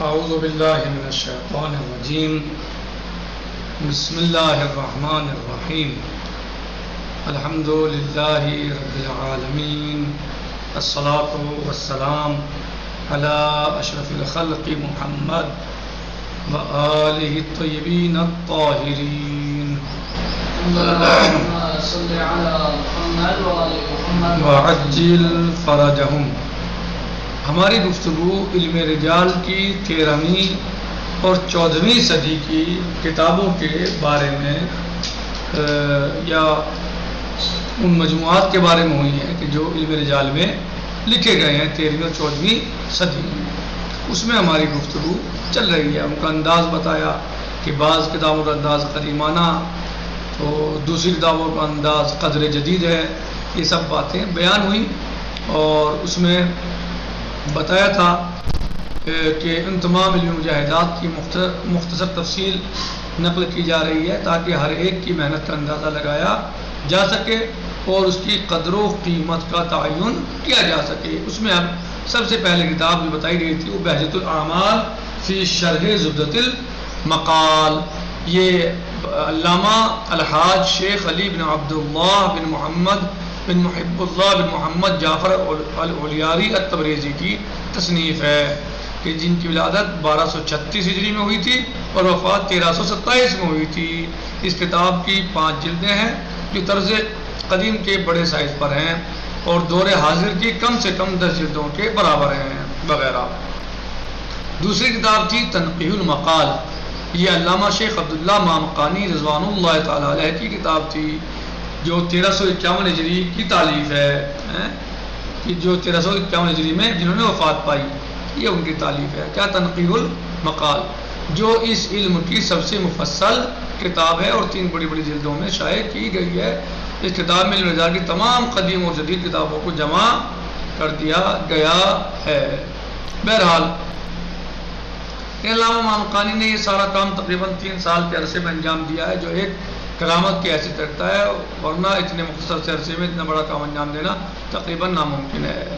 اعوذ باللہ من الشیطان الرجیم بسم اللہ الرحمن الرحیم الحمد للہ رب العالمین الصلاۃ والسلام علی اشرف الخلق محمد وآلہ الطیبین الطاہرین اللهم صل على محمد وآل محمد وعجل فرجہم۔ ہماری گفتگو علم رجال کی 13ویں اور 14ویں صدی کی کتابوں کے بارے میں یا ان مجموعات کے بارے میں ہوئی ہے کہ جو علم رجال میں لکھے گئے ہیں 13ویں اور 14ویں صدی میں۔ اس میں ہماری گفتگو چل رہی ہے، ان کا انداز بتایا کہ بعض کتابوں کا انداز قدیمانہ، تو دوسری کتابوں کا انداز قدر جدید ہے، یہ سب باتیں بیان ہوئی، اور اس میں بتایا تھا کہ ان تمام علمی مجاہدات کی مختصر تفصیل نقل کی جا رہی ہے تاکہ ہر ایک کی محنت کا اندازہ لگایا جا سکے اور اس کی قدر و قیمت کا تعین کیا جا سکے۔ اس میں اب سب سے پہلے کتاب جو بتائی گئی تھی وہ بہجۃ الاعمال فی شرح زبدۃ المقال، یہ علامہ الحاج شیخ علی بن عبداللہ بن محمد بن محب اللہ بن محمد جعفر العلیاری التبریزی کی تصنیف ہے، کہ جن کی ولادت 1236 ہجری میں ہوئی تھی اور وفات 1327 میں ہوئی تھی۔ اس کتاب کی 5 جلدیں ہیں جو طرز قدیم کے بڑے سائز پر ہیں اور دور حاضر کی کم سے کم 10 جلدوں کے برابر ہیں وغیرہ۔ دوسری کتاب تھی تنقیح المقال، یہ علامہ شیخ عبداللہ مامقانی رضوان اللہ تعالیٰ علیہ کی کتاب تھی جو 1351 ہجری کی تالیف ہے، کہ جو 1351 ہجری میں جنہوں نے وفات پائی، یہ ان کی تالیف ہے۔ کیا تنقیح المقال، جو اس علم کی سب سے مفصل کتاب ہے اور 3 بڑی بڑی جلدوں میں شائع کی گئی ہے۔ اس کتاب میں علم رجال کی تمام قدیم اور جدید کتابوں کو جمع کر دیا گیا ہے۔ بہرحال علامہ مامقانی نے یہ سارا کام تقریباً 3 سال کے عرصے میں انجام دیا ہے، جو ایک کرامت کی حیثیت رکھتا ہے، ورنہ اتنے مختصر سے عرصے میں اتنا بڑا کام انجام دینا تقریباً ناممکن ہے۔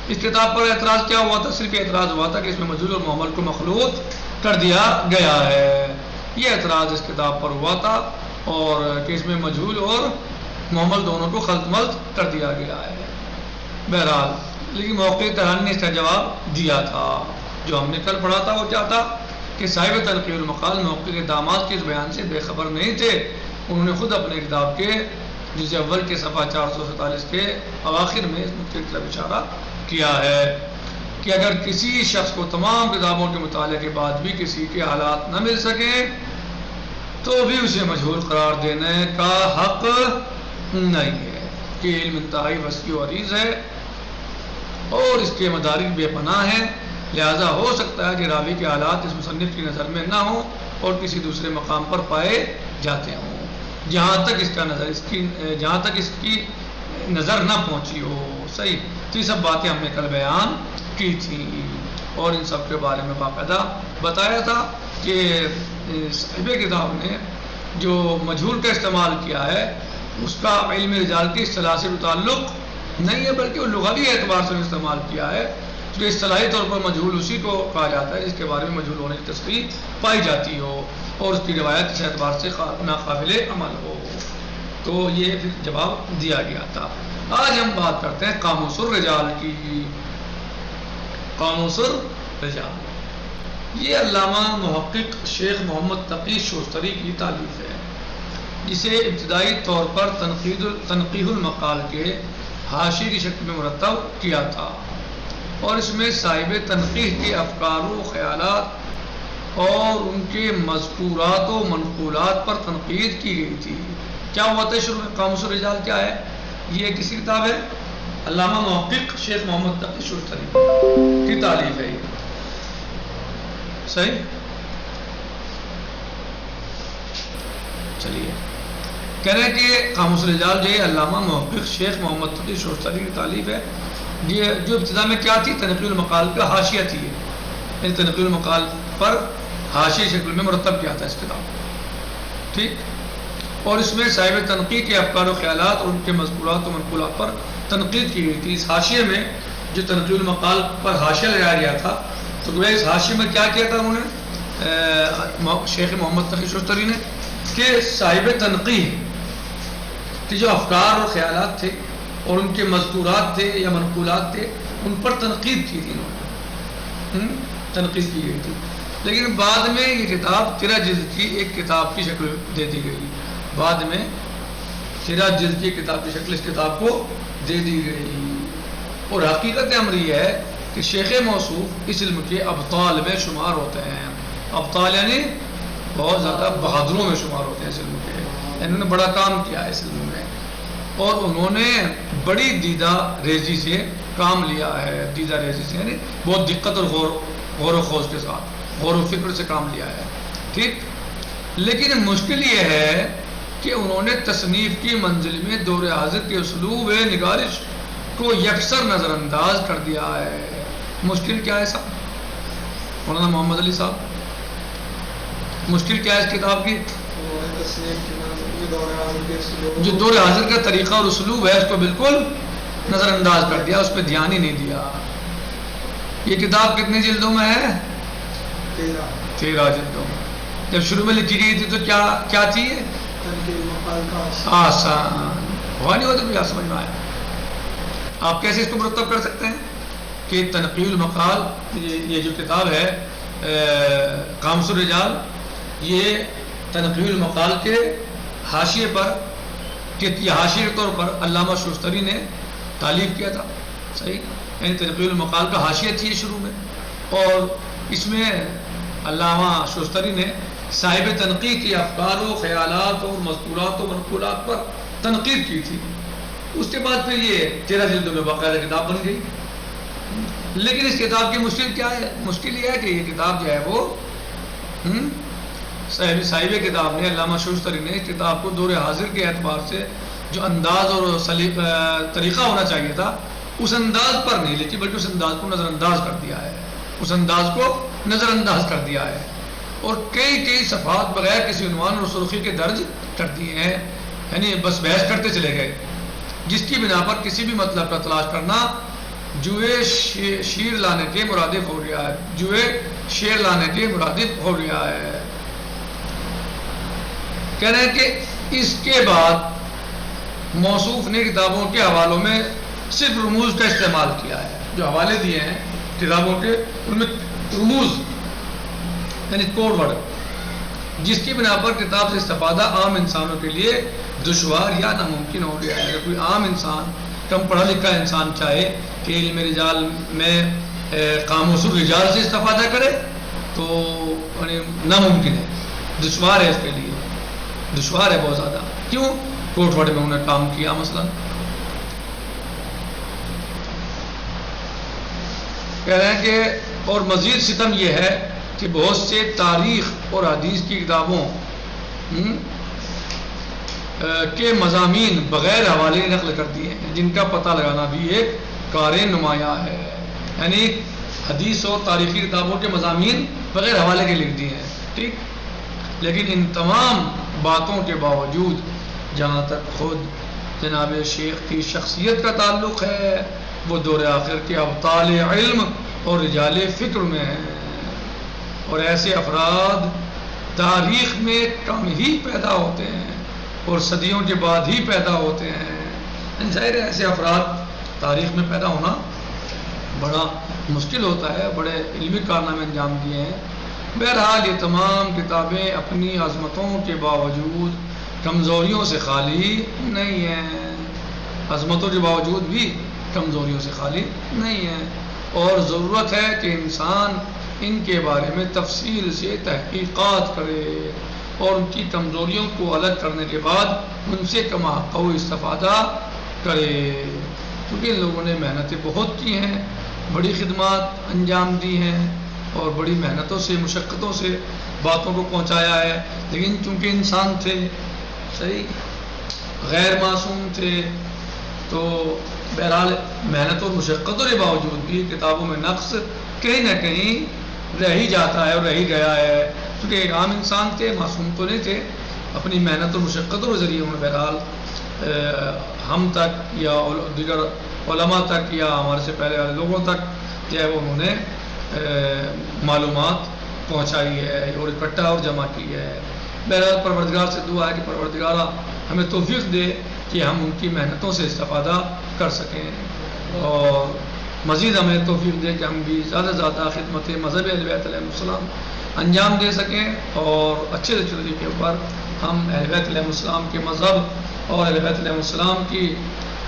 اس کتاب پر اعتراض کیا ہوا تھا؟ صرف اعتراض ہوا تھا کہ اس میں مجہول اور محمل کو مخلوط کر دیا گیا ہے، یہ اعتراض اس کتاب پر ہوا تھا، اور کہ اس میں مجہول اور محمل دونوں کو خلط ملط کر دیا گیا ہے۔ بہرحال لیکن موقع ترانی نے اس کا جواب دیا تھا، جو ہم نے کل پڑھا تھا۔ وہ کیا تھا کہ صاحب تنقیح المقال موقع کے داماد کے اس بیان سے بے خبر نہیں تھے، انہوں نے خود اپنے کتاب کے جزء اول کے صفحہ 447 کے اواخر میں اس نقطے کی طرف اشارہ کیا ہے کہ اگر کسی شخص کو تمام کتابوں کے مطالعے کے بعد بھی کسی کے حالات نہ مل سکیں تو بھی اسے مجہول قرار دینے کا حق نہیں ہے، کہ علم انتہائی وسیع و عریض ہے اور اس کے مدارک بے پناہ ہیں، لہذا ہو سکتا ہے کہ راوی کے حالات اس مصنف کی نظر میں نہ ہوں اور کسی دوسرے مقام پر پائے جاتے ہوں، جہاں تک اس کی نظر نہ پہنچی ہو۔ صحیح، تو یہ سب باتیں ہم نے کل بیان کی تھیں اور ان سب کے بارے میں باقاعدہ بتایا تھا کہ صاحب کتاب نے جو مجہول کا استعمال کیا ہے اس کا علم رجال کی اصطلاح سے تعلق نہیں ہے، بلکہ وہ لغوی اعتبار سے استعمال کیا ہے، جو اصطلاحی طور پر مجہول اسی کو کہا جاتا ہے جس کے بارے میں مجہول ہونے کی تصریح پائی جاتی ہو اور اس کی روایت اس اعتبار سے ناقابل عمل ہو۔ تو یہ پھر جواب دیا گیا تھا۔ آج ہم بات کرتے ہیں قاموس الرجال کی۔ قاموس الرجال یہ علامہ محقق شیخ محمد تقی شوستری کی تالیف ہے، جسے ابتدائی طور پر تنقیح المقال کے حاشیے کی شکل میں مرتب کیا تھا، اور اس میں صاحب تنقیح کے افکار و خیالات اور ان کے مذکورات و منقولات پر تنقید کی گئی تھی۔ کیا ہوا تھا شروع میں؟ قاموس الرجال کیا ہے؟ یہ کسی کتاب ہے؟ علامہ محقق شیخ محمد تقی شوستری کی تالیف ہے۔ صحیح، چلیے کہہ رہے ہیں کہ قاموس الرجال جو ہے علامہ محقق شیخ محمد تقی شوستری کی تالیف ہے، یہ جو ابتدا میں کیا تھی؟ تنقیح المقال کا حاشیہ تھی، یعنی تنقیح المقال پر حاشیہ شکل میں مرتب کیا تھا اس کتاب، ٹھیک، اور اس میں صاحب تنقیح کے افکار و خیالات اور ان کے مذکورات و منقولات پر تنقید کی گئی تھی۔ اس حاشیے میں جو تنقیح المقال پر حاشیہ لگایا گیا تھا تو گویا اس حاشیے میں کیا کیا تھا انہوں نے شیخ محمد تقی شستری نے کہ صاحب تنقیح کہ جو افکار اور خیالات تھے اور ان کے مذکورات تھے یا منقولات تھے ان پر تنقید کی تھی انہوں نے، تنقید کی گئی تھی، لیکن بعد میں یہ کتاب 13 جلد کی ایک کتاب کی شکل دے دی گئی، بعد میں 13 جلد کی کتاب کی شکل اس کتاب کو دے دی گئی۔ اور حقیقت امر یہ ہے کہ شیخ موصوف اس علم کے ابطال میں شمار ہوتے ہیں، ابطال یعنی بہت زیادہ بہادروں میں شمار ہوتے ہیں اس علم کے، انہوں نے بڑا کام کیا ہے اس علم میں، اور انہوں نے بڑی دیدہ ریزی سے کام لیا ہے، دیدہ ریزی سے یعنی بہت دقت اور غور و خوض کے ساتھ، غور و فکر سے کام لیا ہے، ٹھیک۔ لیکن مشکل یہ ہے کہ انہوں نے تصنیف کی منزل میں دور حاضر کے اسلوب نگارش کو یکسر نظر انداز کر دیا ہے۔ مشکل کیا ہے صاحب مولانا محمد علی صاحب، مشکل کیا ہے اس کتاب کی؟ جو دور حاضر کا طریقہ اور اسلوب ہے اس کو بالکل نظر انداز کر دیا، اس پہ دھیان ہی نہیں دیا۔ یہ کتاب کتنی جلدوں میں ہے؟ 13 جلدوں میں۔ جب شروع میں لکھی گئی تھی تو کیا تھی؟ آسان ہوا نہیں، ہوا تو کیا سمجھ میں آیا؟ آپ کیسے اس کو مرتب کر سکتے ہیں کہ تنقیح المقال، یہ جو کتاب ہے قاموس الرجال، یہ تنقیح المقال کے حاشیے پر، کہ یہ حاشیے کے طور پر علامہ شوستری نے تالیف کیا تھا، صحیح، یعنی تنقیح المقال کا حاشیہ تھی شروع میں، اور اس میں علامہ شوستری نے صاحب تنقیح کے افکار و خیالات اور مذکورات و منقولات پر تنقید کی تھی۔ اس کے بعد پھر یہ 13 جلدوں میں باقاعدہ کتاب بن گئی۔ لیکن اس کتاب کی مشکل کیا ہے؟ مشکل یہ ہے کہ یہ کتاب جو ہے وہ صاحب کتاب نے، علامہ شوستری نے اس کتاب کو دور حاضر کے اعتبار سے جو انداز اور طریقہ ہونا چاہیے تھا اس انداز پر نہیں لکھی، بلکہ اس انداز کو نظر انداز کر دیا ہے، اس انداز کو نظر انداز کر دیا ہے، اور کئی صفحات بغیر کسی عنوان اور سرخی کے درج کر دیے ہیں، یعنی بس بحث کرتے چلے گئے، جس کی بنا پر کسی بھی مطلب کا تلاش کرنا جوئے شیر لانے کے مرادف ہو گیا ہے، جوئے شیر لانے کے مرادف ہو گیا ہے۔ کہہ رہے ہیں کہ اس کے بعد موصوف نے کتابوں کے حوالوں میں صرف رموز کا استعمال کیا ہے، جو حوالے دیے ہیں کتابوں کے ان میں رموز یعنی کوڈ ورڈ، جس کی بنا پر کتاب سے استفادہ عام انسانوں کے لیے دشوار یا ناممکن ہو گیا ہے۔ اگر کوئی عام انسان، کم پڑھا لکھا انسان چاہے کہ علم رجال میں قاموس الرجال سے استفادہ کرے تو ناممکن ہے، دشوار ہے، اس کے لیے دشوار ہے بہت زیادہ۔ کیوں؟ کوٹ ورڈ میں انہوں نے کام کیا مثلا۔ کہہ رہے ہیں کہ اور مزید ستم یہ ہے کہ بہت سے تاریخ اور حدیث کی کتابوں کے مضامین بغیر حوالے نقل کر دیے ہیں، جن کا پتہ لگانا بھی ایک کار نمایاں ہے، یعنی حدیث اور تاریخی کتابوں کے مضامین بغیر حوالے کے لکھ دیے ہیں، ٹھیک۔ لیکن ان تمام باتوں کے باوجود جہاں تک خود جناب شیخ کی شخصیت کا تعلق ہے وہ دور آخر کے ابطال علم اور رجال فکر میں ہیں، اور ایسے افراد تاریخ میں کم ہی پیدا ہوتے ہیں اور صدیوں کے بعد ہی پیدا ہوتے ہیں۔ ظاہر ہے ایسے افراد تاریخ میں پیدا ہونا بڑا مشکل ہوتا ہے، بڑے علمی کارنامے انجام دیے ہیں۔ بہرحال یہ تمام کتابیں اپنی عظمتوں کے باوجود کمزوریوں سے خالی نہیں ہیں، عظمتوں کے باوجود بھی کمزوریوں سے خالی نہیں ہیں، اور ضرورت ہے کہ انسان ان کے بارے میں تفصیل سے تحقیقات کرے اور ان کی کمزوریوں کو الگ کرنے کے بعد ان سے کما حق استفادہ کرے، کیونکہ ان لوگوں نے محنتیں بہت کی ہیں، بڑی خدمات انجام دی ہیں اور بڑی محنتوں سے، مشقتوں سے باتوں کو پہنچایا ہے، لیکن چونکہ انسان تھے، صحیح، غیر معصوم تھے، تو بہرحال محنتوں اور مشقتوں کے باوجود بھی کتابوں میں نقص کہیں نہ کہیں رہ ہی جاتا ہے اور رہ ہی گیا ہے، کیونکہ ایک عام انسان تھے، معصوم تو نہیں تھے، اپنی محنت اور مشقتوں کے ذریعے انہوں نے بہرحال ہم تک یا دیگر علماء تک یا ہمارے سے پہلے والے لوگوں تک جو ہے وہ انہوں نے معلومات پہنچائی ہے اور اکٹھا اور جمع کی ہے۔ بہرحال پروردگار سے دعا ہے کہ پروردگارہ ہمیں توفیق دے کہ ہم ان کی محنتوں سے استفادہ کر سکیں، اور مزید ہمیں توفیق دے کہ ہم بھی زیادہ سے زیادہ خدمت مذہب اہل بیت علیہ السلام انجام دے سکیں، اور اچھے سے اچھے طریقے پر ہم اہل بیت علیہ السلام کے مذہب اور اہل بیت علیہ السلام کی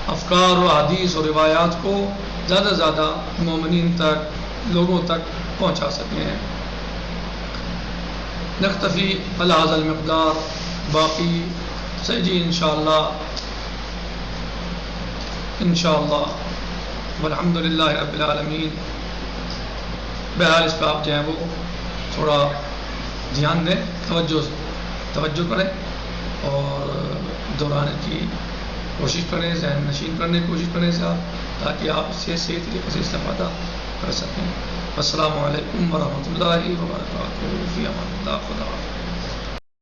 افکار و حدیث اور روایات کو زیادہ سے زیادہ مومنین تک، لوگوں تک پہنچا سکیں۔ نکتفی علی ھذا المقدار، باقی صحیح جی انشاءاللہ والحمد للہ رب العالمین۔ بہرحال اس پہ آپ جو ہیں وہ تھوڑا دھیان دیں، توجہ کریں اور دہرانے کی کوشش کریں، ذہن نشین کرنے کی کوشش کریں تاکہ آپ اس سے صحیح طریقے سے استفادہ کر سکیں۔ السلام علیکم ورحمۃ اللہ وبرکاتہ۔ فی امان اللہ، خدا حافظ۔